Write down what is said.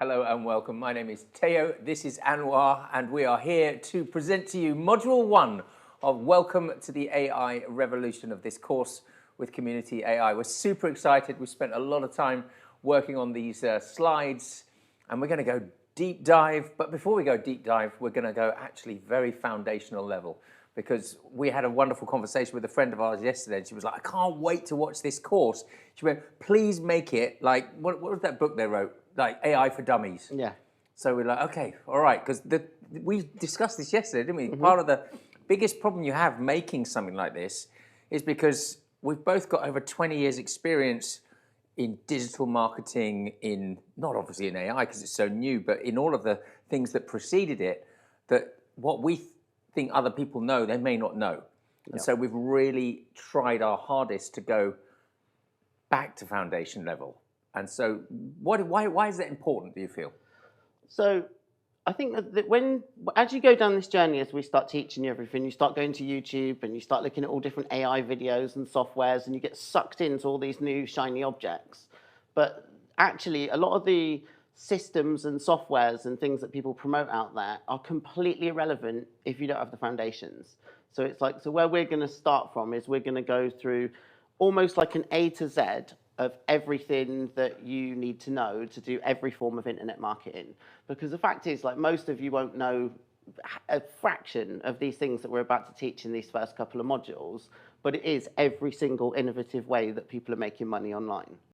Hello and welcome. My name is Teo, this is Anwar, and we are here to present to you Module 1 of Welcome to the AI Revolution of this course with Community AI. We're super excited. We spent a lot of time working on these slides, and we're going to go deep dive. But before we go deep dive, we're going to go actually very foundational level, because we had a wonderful conversation with a friend of ours yesterday, and she was like, I can't wait to watch this course. She went, please make it like, what was that book they wrote? Like AI for Dummies. Yeah. So we're like, okay, all right, because we discussed this yesterday, didn't we? Part of the biggest problem you have making something like this is because we've both got over 20 years experience in digital marketing, in not obviously in AI because it's so new, but in all of the things that preceded it, that what we think other people know, they may not know. And so we've really tried our hardest to go back to foundation level. And so why is that important, do you feel? So I think that as you go down this journey, as we start teaching you everything, you start going to YouTube and you start looking at all different AI videos and softwares, and you get sucked into all these new shiny objects. But actually, a lot of the systems and softwares and things that people promote out there are completely irrelevant if you don't have the foundations. So it's like, so where we're going to start from is we're going to go through almost like an A to Z of everything that you need to know to do every form of internet marketing. Because the fact is, like, most of you won't know a fraction of these things that we're about to teach in these first couple of modules, but it is every single innovative way that people are making money online.